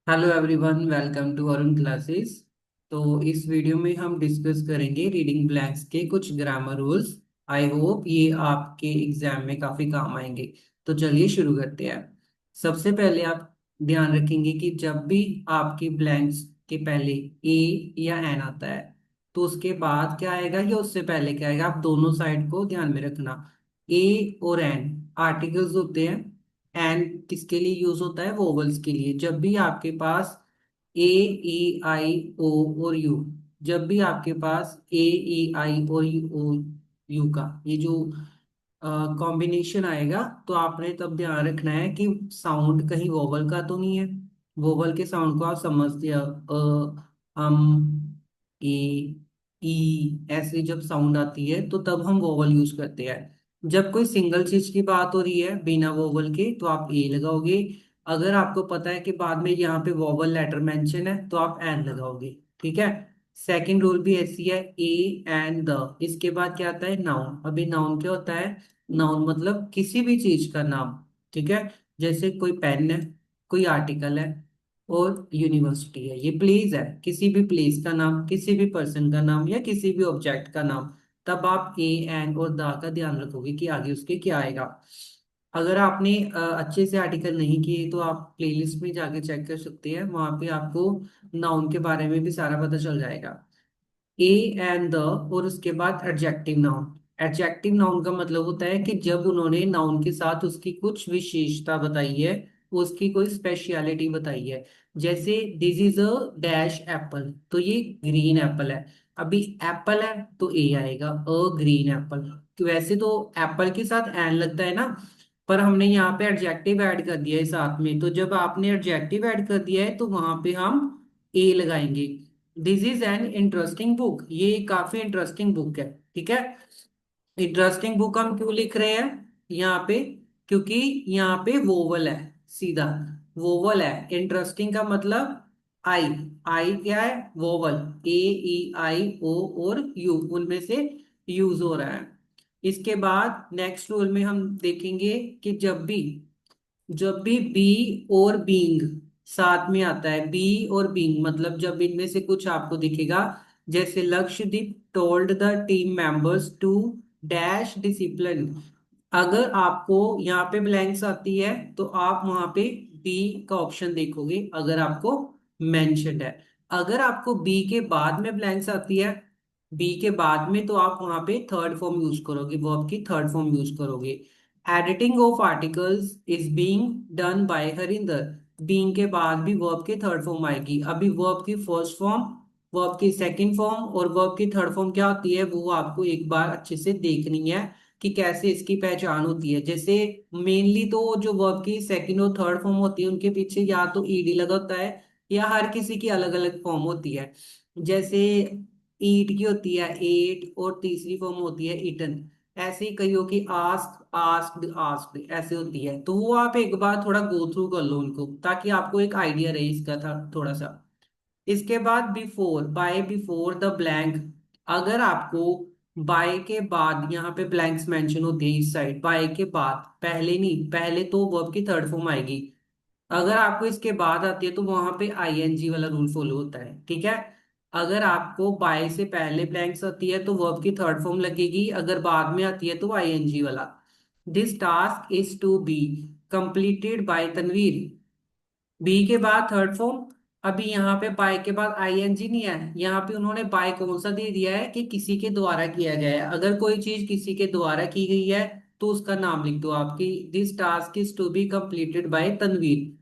Hello everyone, welcome to Arun classes. तो इस video में हम डिस्कस करेंगे रीडिंग ब्लैंक्स के कुछ ग्रामर रूल्स। आई होप ये आपके एग्जाम में काफ़ी काम आएंगे। तो चलिए शुरू करते हैं। सबसे पहले आप ध्यान रखेंगे कि जब भी आपके ब्लैंक्स के पहले ए या एन आता है तो उसके बाद क्या आएगा या उससे पहले क्या आएगा, आप दोनों साइड को ध्यान में रखना। ए और एन आर्टिकल्स होते हैं। एन किसके लिए यूज होता है? वोवल्स के लिए। जब भी आपके पास ए, ई, आई, ओ और यू, जब भी आपके पास ए, ई, आई और यू का ये जो कॉम्बिनेशन आएगा तो आपने तब ध्यान रखना है कि साउंड कहीं वोवल का तो नहीं है। वोवल के साउंड को आप समझते हो, ए, ई, ऐसे जब साउंड आती है तो तब हम वोवल यूज करते हैं। जब कोई सिंगल चीज की बात हो रही है बिना वोवल के तो आप ए लगाओगे। अगर आपको पता है कि बाद में यहाँ पे वोवल लेटर मेंशन है तो आप एन लगाओगे। ठीक है। सेकंड रूल भी ऐसी है, ए एंड द। इसके बाद क्या आता है? नाउन। अभी नाउन क्या होता है? नाउन मतलब किसी भी चीज का नाम। ठीक है। जैसे कोई पेन है, कोई आर्टिकल है और यूनिवर्सिटी है, ये प्लेस है। किसी भी प्लेस का नाम, किसी भी पर्सन का नाम या किसी भी ऑब्जेक्ट का नाम। तब आप ए एन और द का ध्यान रखोगे कि आगे उसके क्या आएगा। अगर आपने अच्छे से आर्टिकल नहीं किए तो आप प्लेलिस्ट में जाके चेक कर सकते हैं, वहां पे आपको नाउन के बारे में भी सारा पता चल जाएगा। ए एंड द और उसके बाद एडजेक्टिव नाउन। एडजेक्टिव नाउन का मतलब होता है कि जब उन्होंने नाउन के साथ उसकी कुछ विशेषता बताई है, उसकी कोई स्पेशलिटी बताई है। जैसे this is a dash Apple, तो ये ग्रीन एप्पल है। अभी एप्पल है तो ए आएगा, अ ग्रीन एप्पल। वैसे तो एप्पल के साथ एन लगता है ना, पर हमने यहाँ पे एडजेक्टिव ऐड कर दिया है साथ में, तो जब आपने एडजेक्टिव ऐड कर दिया है तो वहां पे हम ए लगाएंगे। This is an interesting book, ये काफी इंटरेस्टिंग बुक है। ठीक है। इंटरेस्टिंग बुक हम क्यों लिख रहे हैं यहाँ पे? क्योंकि यहाँ पे वोवल है, सीधा वोवल है। इंटरेस्टिंग का मतलब आई। आई क्या है? वोवल। ए, ई, आई, ओ और यू, उनमें से यूज हो रहा है। इसके बाद नेक्स्ट रूल में हम देखेंगे कि जब भी बी और बीइंग साथ में आता है, बी और बीइंग मतलब जब इनमें से कुछ आपको दिखेगा, जैसे Lakshadweep told the team members to dash discipline. अगर आपको यहाँ पे ब्लैंक्स आती है तो आप वहां पे बी का ऑप्शन देखोगे अगर आपको मेंशन्ड है। अगर आपको बी के बाद में ब्लैंक्स आती है, बी के बाद में, तो आप वहां पे थर्ड फॉर्म यूज करोगे, वर्ब की थर्ड फॉर्म यूज करोगे। Editing of articles is being done by Harinder. Being के बाद भी वर्ब की थर्ड फॉर्म आएगी। अभी वर्ब की फर्स्ट फॉर्म, वर्ब की सेकंड फॉर्म और वर्ब की थर्ड फॉर्म क्या होती है वो आपको एक बार अच्छे से देखनी है कि कैसे इसकी पहचान होती है। जैसे मेनली तो जो वर्ब की सेकंड और थर्ड फॉर्म होती है उनके पीछे या तो ईडी लगा होता है या हर किसी की अलग अलग फॉर्म होती है। जैसे ईट की होती है एट और तीसरी फॉर्म होती है इटन। ऐसे ही कईयों की आस्क, आस्क्ड, आस्क्ड ऐसे होती है। तो वो आप एक बार थोड़ा गो थ्रू कर लो उनको ताकि आपको एक आइडिया रहे इसका था थोड़ा सा। इसके बाद before, by before the blank. अगर आपको बाय के बाद यहाँ पे ब्लैंक्स मेंशन होते हैं इस साइड, बाय के बाद, पहले नहीं, पहले तो वर्ब की थर्ड फॉर्म आएगी। अगर आपको इसके बाद आती है तो वहां पे आईएनजी वाला रूल फॉलो होता है। ठीक है। अगर आपको बाय से पहले ब्लैंक्स आती है तो वर्ब की थर्ड फॉर्म लगेगी, अगर बाद में आती है तो आईएनजी वाला। This task is to be completed by Tanveer. B के बाद थर्ड फॉर्म। अभी यहाँ पे बाय के बाद आईएनजी नहीं है, यहाँ पे उन्होंने बाय कौन सा दे दिया है कि किसी के द्वारा किया गया है। अगर कोई चीज किसी के द्वारा की गई है तो उसका नाम लिख दो आपकी, this task is to be completed by Tanveer.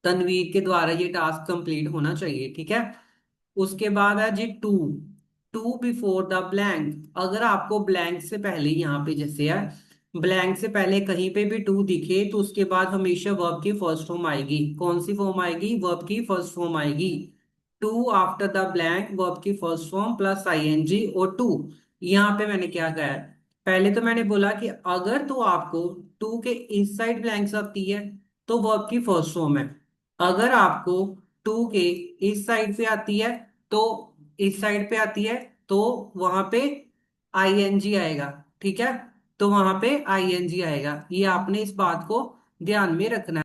Tanveer के द्वारा ये टास्क कंप्लीट होना चाहिए। ठीक है। उसके बाद है जी to. To before the blank. अगर आपको ब्लैंक से पहले यहाँ पे जैसे है, ब्लैंक से पहले कहीं पे भी टू दिखे तो उसके बाद हमेशा वर्ब की फर्स्ट फॉर्म आएगी। कौन सी फॉर्म आएगी? वर्ब की फर्स्ट फॉर्म आएगी। To after the blank, verb की फर्स्ट फॉर्म प्लस आईएनजी और टू। यहाँ पे मैंने क्या कहा है? पहले तो मैंने बोला कि अगर तो आपको टू के इस साइड ब्लैंक्स आती है तो वर्ब की फर्स्ट फॉर्म है। अगर आपको टू के इस साइड पे आती है तो, इस साइड पे आती है तो वहां पे आईएनजी आएगा। ठीक है। तो वहां पे आईएनजी आएगा, ये आपने इस बात को ध्यान में रखना है।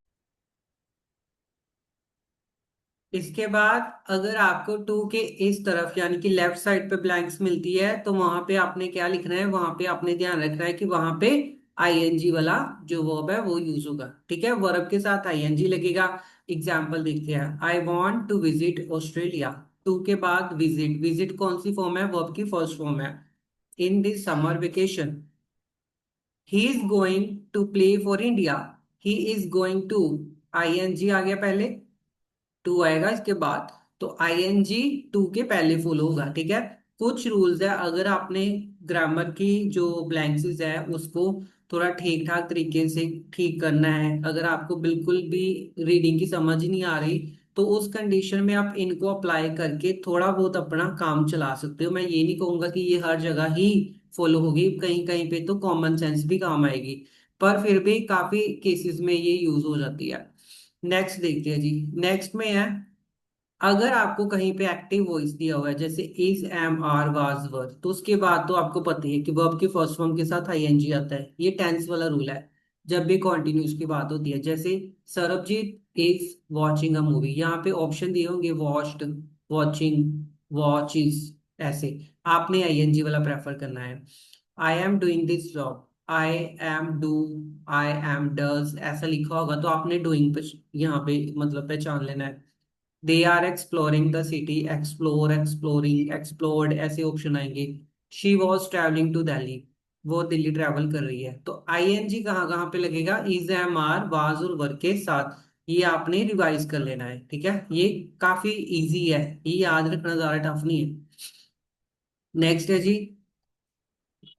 इसके बाद अगर आपको टू के इस तरफ यानी कि लेफ्ट साइड पे ब्लैंक्स मिलती है तो वहां पे आपने क्या लिखना है, वहां पे आपने ध्यान रखना है कि वहां पे आईएनजी वाला जो वर्ब है वो यूज होगा। ठीक है, वर्ब के साथ आईएनजी लगेगा। एग्जाम्पल देखते हैं, I want to visit Australia. To के बाद विजिट, विजिट कौन सी फॉर्म है, वर्ब की फर्स्ट फॉर्म है। In this summer vacation he is going to play for India. He is going to, ING आ गया पहले, टू आएगा इसके बाद, तो आईएनजी टू के पहले फुल होगा। ठीक है, कुछ रूल्स है, अगर आपने ग्रामर की जो ब्लैंक्सेस है उसको थोड़ा ठीक ठाक तरीके से ठीक करना है, अगर आपको बिल्कुल भी रीडिंग की समझ ही नहीं आ रही, तो उस कंडीशन में आप इनको अप्लाई करके थोड़ा बहुत अपना काम चला सकते हो। मैं ये नहीं कहूंगा कि ये हर जगह ही फॉलो होगी, कहीं कहीं पे तो कॉमन सेंस भी काम आएगी, पर फिर भी काफी केसेस में ये यूज हो जाती है। नेक्स्ट देखते हैं जी। नेक्स्ट में है, अगर आपको कहीं पे एक्टिव वॉइस दिया हुआ है जैसे इज, एम, आर, वाज, वर, तो उसके बाद तो आपको पता ही है कि वर्ब की फर्स्ट फॉर्म के साथ आईएनजी आता है। ये टेंस वाला रूल है जब भी कॉन्टिन्यूस की बात होती है। जैसे Sarabjit is watching a movie, यहाँ पे ऑप्शन दिए होंगे वॉच्ड, वॉचिंग, वॉचिज, ऐसे आपने आईएनजी वाला प्रेफर करना है। आई am doing this job, I am do, I am does, ऐसा लिखा होगा तो आपने डूइंग पे यहाँ पे मतलब पहचान लेना है। They are exploring the city, explore, exploring, explored, ऐसे ऑप्शन आएंगे। She was travelling to Delhi, वो दिल्ली ट्रेवल कर रही है। तो आईएनजी कहाँ कहाँ पे लगेगा, इज, एम, आर, वाज और वर के साथ। ये आपने रिवाइज कर लेना है। ठीक है, ये काफी इजी है, ये याद रखना ज्यादा टफ नहीं है। नेक्स्ट है जी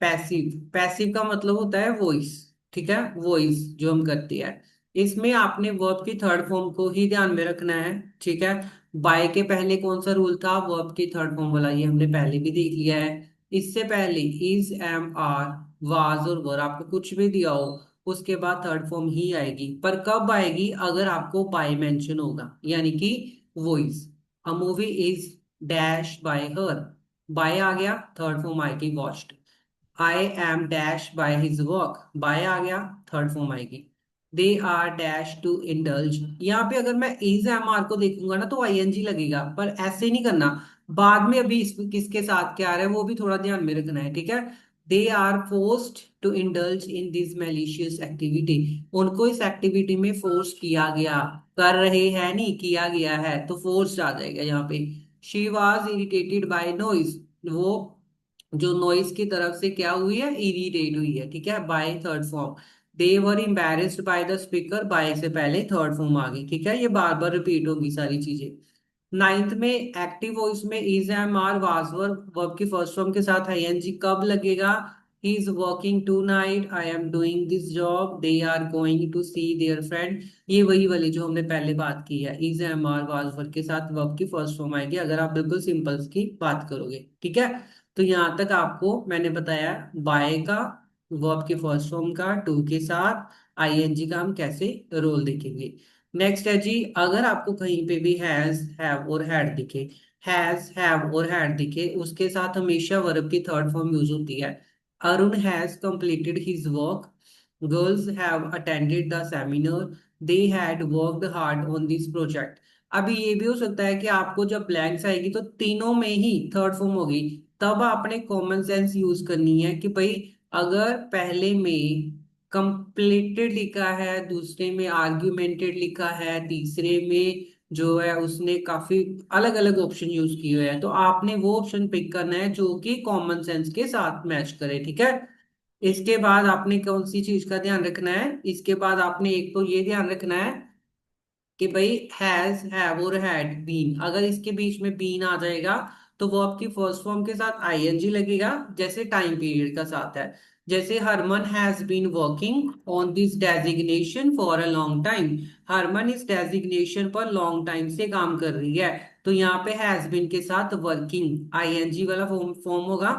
पैसिव। पैसिव का मतलब होता है वॉइस। ठीक है, वॉइस जो हम करती है, इसमें आपने वर्ब की थर्ड फॉर्म को ही ध्यान में रखना है। ठीक है, बाय के पहले कौन सा रूल था, वर्ब की थर्ड फॉर्म वाला, ये हमने पहले भी देख लिया है। इससे पहले इज, एम, आर, वाज और वर, आपको कुछ भी दिया हो उसके बाद थर्ड फॉर्म ही आएगी। पर कब आएगी, अगर आपको बाय मेंशन होगा, यानी कि voice, a movie is dash by her, by आ गया, थर्ड फॉर्म आएगी watched. I am dash by his work, by आ गया, थर्ड फॉर्म आएगी। They are dash to indulge, यहाँ पे अगर मैं इज, एम, आर को देखूंगा ना तो आईएनजी लगेगा, पर ऐसे नहीं करना। बाद में अभी किसके साथ क्या आ रहा है वो भी थोड़ा ध्यान में रखना है। ठीक है, they are forced to indulge in this malicious activity, उनको इस एक्टिविटी में फोर्स किया गया, कर रहे हैं नहीं, किया गया है, तो फोर्स आ जाएगा यहाँ पे। She was irritated by noise, वो जो नॉइस की तरफ से क्या हुई है, इरिटेट हुई है। ठीक है, by third form. They were embarrassed by the speaker, by से पहले थर्ड फॉर्म आ गई। ठीक है, ये बार बार रिपीट होगी सारी चीजें। नाइन्थ में एक्टिव वॉइस में is, am, are, was, were, verb की फर्स्ट फॉर्म के साथ आईएनजी कब लगेगा, he is working tonight, I am doing this job, they are going to see their friend. ये वही वाली जो हमने पहले बात की है, is, am, are, was, were के साथ वर्ब की फर्स्ट फॉर्म आएगी अगर आप बिल्कुल सिंपल की बात करोगे। ठीक है, तो यहाँ तक आपको मैंने बताया बाय का, वर्ब के फर्स्ट फॉर्म का, टू के साथ आईएनजी का हम कैसे रोल देखेंगे। नेक्स्ट है जी, अगर आपको कहीं पे भी हैज, हैव और हैड दिखे, हैज, हैव और हैड दिखे, उसके साथ हमेशा वर्ब की थर्ड फॉर्म यूज होती है। Arun has completed his work, girls have attended the seminar, they had worked hard on this project. अभी ये भी हो सकता है कि आपको जब ब्लैंक्स आएगी तो तीनों में ही थर्ड फॉर्म होगी, तब आपने कॉमन सेंस यूज करनी है कि भाई अगर पहले में कंप्लीटेड लिखा है, दूसरे में आर्ग्यूमेंटेड लिखा है, तीसरे में जो है उसने काफी अलग अलग ऑप्शन यूज किए हुए हैं, तो आपने वो ऑप्शन पिक करना है जो कि कॉमन सेंस के साथ मैच करे। ठीक है, इसके बाद आपने कौन सी चीज का ध्यान रखना है, इसके बाद आपने एक तो ये ध्यान रखना है कि भाई हैज, हैव और हैड बीन, अगर इसके बीच में बीन आ जाएगा तो वो आपकी फर्स्ट फॉर्म के साथ आईएनजी लगेगा, जैसे टाइम पीरियड का साथ है। जैसे Harman has been working on this designation for a long time, Harman इस डेजिग्नेशन पर लॉन्ग टाइम से काम कर रही है, तो यहाँ पे हैज बीन के साथ वर्किंग आईएनजी वाला फॉर्म फॉर्म होगा।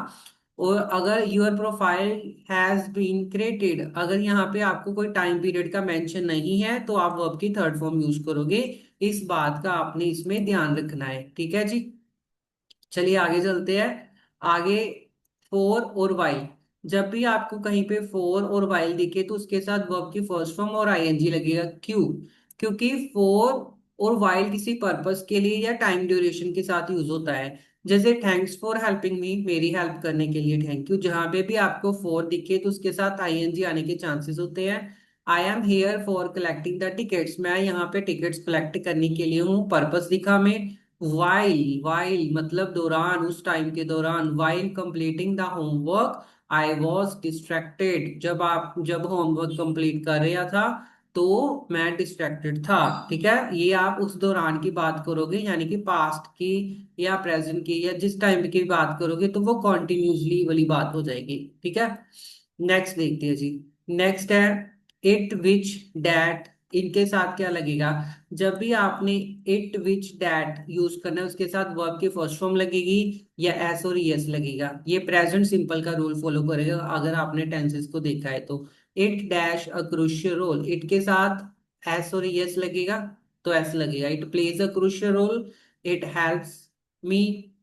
और अगर your profile has been created, अगर यहाँ पे आपको कोई टाइम पीरियड का मेंशन नहीं है तो आप वर्ब की थर्ड फॉर्म यूज करोगे। इस बात का आपने इसमें ध्यान रखना है। ठीक है जी, चलिए आगे चलते हैं। आगे फोर और वाइल, जब भी आपको कहीं पे फोर और वाइल दिखे तो उसके साथ वर्ब की फर्स्ट फॉर्म और आईएनजी लगेगा। क्यों, क्योंकि फोर और वाइल किसी पर्पस के लिए या टाइम ड्यूरेशन के साथ यूज होता है। जैसे थैंक्स फॉर हेल्पिंग मी, मेरी हेल्प करने के लिए थैंक यू, जहां पे भी आपको फॉर दिखे तो उसके साथ आईएनजी आने के चांसेस होते हैं। I am here for collecting the tickets, मैं यहाँ पे टिकट्स कलेक्ट करने के लिए हूँ। पर्पस दिखा में वाइल, वाइल मतलब दौरान, उस टाइम के दौरान। While completing the homework I was distracted, जब होमवर्क कंप्लीट कर रहा था तो मैं डिस्ट्रैक्टेड था। ठीक है, ये आप उस दौरान की बात करोगे, यानी कि पास्ट की या प्रेजेंट की या जिस टाइम की बात करोगे तो वो कॉन्टिन्यूसली वाली बात हो जाएगी। ठीक है, नेक्स्ट देखते हैं जी। नेक्स्ट है इट विच डैट, इनके साथ क्या लगेगा? जब भी आपने इट विच डैट यूज करना है उसके साथ वर्ब की फर्स्ट फॉर्म लगेगी या एस और यस लगेगा। ये प्रेजेंट सिंपल का रूल फॉलो करेगा अगर आपने टेंसेस को देखा है तो। It dash a crucial role, it के साथ एस और यस लगेगा तो एस लगेगा। It plays a crucial role, it helps me,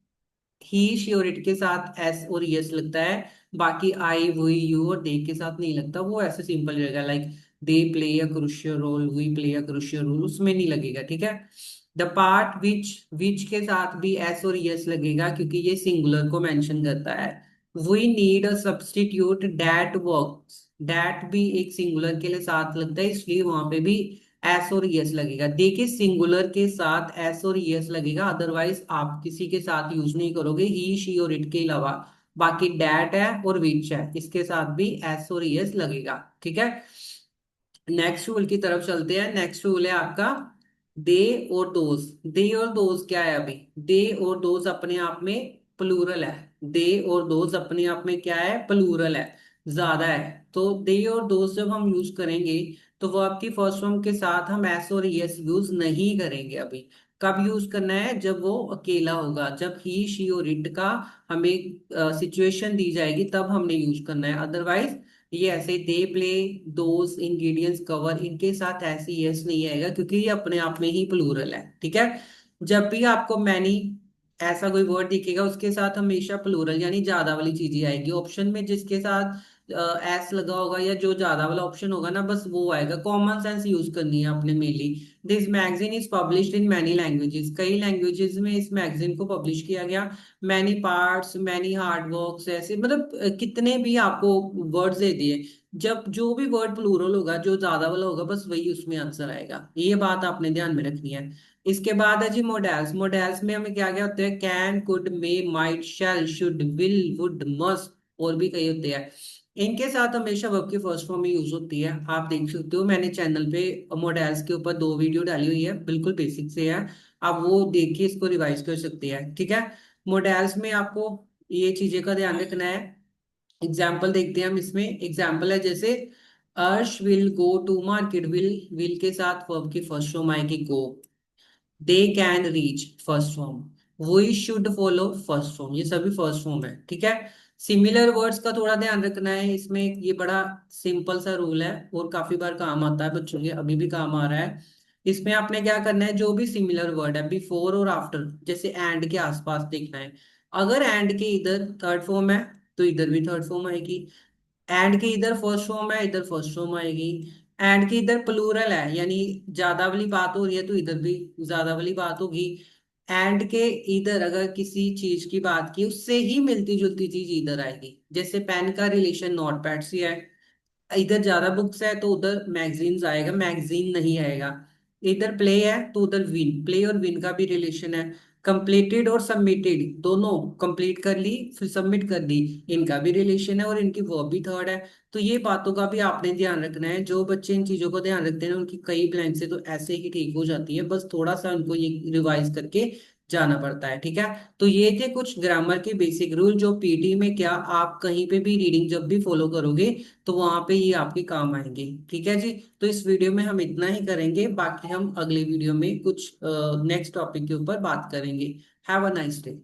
he she और इट के साथ एस और यस लगता है। बाकी आई वी यू और दे के साथ नहीं लगता, वो ऐसे सिंपल रहेगा like they play a crucial role, we play a crucial role, उसमें नहीं लगेगा। ठीक है, द पार्ट विच के साथ भी एस और यस लगेगा क्योंकि ये सिंगुलर को मेंशन करता है। We need a substitute that works, that भी एक सिंगुलर के लिए साथ लगता है इसलिए वहां पे भी एस और यस लगेगा। देखिए सिंगुलर के साथ एस और यस लगेगा, अदरवाइज आप किसी के साथ यूज नहीं करोगे ही शी और इट के अलावा। बाकी डैट है और विच है, इसके साथ भी एस और यस लगेगा। ठीक है, नेक्स्ट रूल की तरफ चलते हैं। नेक्स्ट रूल है आपका दे और दोज। दे और दोज क्या है? अभी दे और दोज अपने आप में प्लूरल है। दे और दोज अपने आप में क्या है? प्लूरल है, ज्यादा है। तो दे और दोज जब हम यूज करेंगे तो वो आपकी फर्स्ट फॉर्म के साथ हम एस और यस यूज नहीं करेंगे। अभी कब यूज करना है? जब वो अकेला होगा, जब ही शी और इट का हमें सिचुएशन दी जाएगी तब हमने यूज करना है। अदरवाइज ये ऐसे they play, those, ingredients, cover, इनके साथ ऐसे यस नहीं आएगा क्योंकि ये अपने आप में ही प्लूरल है। ठीक है, जब भी आपको मैनी ऐसा कोई वर्ड दिखेगा उसके साथ हमेशा प्लूरल यानी ज्यादा वाली चीज ही आएगी। ऑप्शन में जिसके साथ एस लगा होगा या जो ज्यादा वाला ऑप्शन होगा ना बस वो आएगा। कॉमन सेंस यूज करनी है आपने mainly. This magazine is published in many languages, कई लैंग्वेजेस में इस मैगजीन को पब्लिश किया गया। Many parts, many hard works, ऐसे मतलब कितने भी आपको वर्ड्स दे दिए, जब जो भी वर्ड प्लूरल होगा जो ज्यादा वाला होगा बस वही उसमें आंसर आएगा। ये बात आपने ध्यान में रखनी है। इसके बाद है जी मॉडल्स। मॉडल्स में हमें क्या क्या होते हैं? Can, could, may, might, shall, should, will, would, must, और भी कई होते हैं। इनके साथ हमेशा वर्ब की फर्स्ट फॉर्म में यूज होती है। आप देख सकते हो मैंने चैनल पे मॉडल्स के ऊपर 2 वीडियो डाली हुई है, बिल्कुल बेसिक से है। आप वो देख के इसको रिवाइज कर सकते हैं। ठीक है, मॉडल्स में आपको ये चीजें का ध्यान रखना है। एग्जाम्पल देखते हैं हम इसमें। एग्जाम्पल है जैसे Arsh will go to market, will के साथ वर्ब की फर्स्ट फॉर्म आएगी go. They can reach first form, we should follow first form, ये सभी फर्स्ट फॉर्म है। ठीक है, सिमिलर वर्ड्स का थोड़ा ध्यान रखना है इसमें। ये बड़ा सिंपल सा रूल है और काफी बार काम आता है बच्चों के, अभी भी काम आ रहा है। इसमें आपने क्या करना है? जो भी सिमिलर वर्ड है बिफोर और आफ्टर, जैसे एंड के आसपास देखना है। अगर एंड के इधर थर्ड फॉर्म है तो इधर भी थर्ड फॉर्म आएगी। एंड के इधर फर्स्ट फॉर्म है, इधर फर्स्ट फॉर्म आएगी। एंड के इधर प्लूरल है यानी ज्यादा वाली बात हो रही है तो इधर भी ज्यादा वाली बात होगी। एंड के इधर अगर किसी चीज की बात की उससे ही मिलती जुलती चीज इधर आएगी। जैसे पेन का रिलेशन नोट पैड से है, इधर ज्यादा बुक्स है तो उधर मैगजीन्स आएगा, मैगजीन नहीं आएगा। इधर प्ले है तो उधर विन, प्ले और विन का भी रिलेशन है। कंप्लीटेड और सबमिटेड, दोनों कंप्लीट कर ली फिर सबमिट कर दी, इनका भी रिलेशन है और इनकी वर्ब भी थर्ड है। तो ये बातों का भी आपने ध्यान रखना है। जो बच्चे इन चीजों को ध्यान रखते हैं उनकी कई ब्लैंक से तो ऐसे ही ठीक हो जाती है, बस थोड़ा सा उनको ये रिवाइज करके जाना पड़ता है। ठीक है, तो ये थे कुछ ग्रामर के बेसिक रूल जो पीटी में क्या आप कहीं पे भी रीडिंग जब भी फॉलो करोगे तो वहां पे ये आपके काम आएंगे। ठीक है जी, तो इस वीडियो में हम इतना ही करेंगे, बाकी हम अगले वीडियो में कुछ नेक्स्ट टॉपिक के ऊपर बात करेंगे। Have a nice day.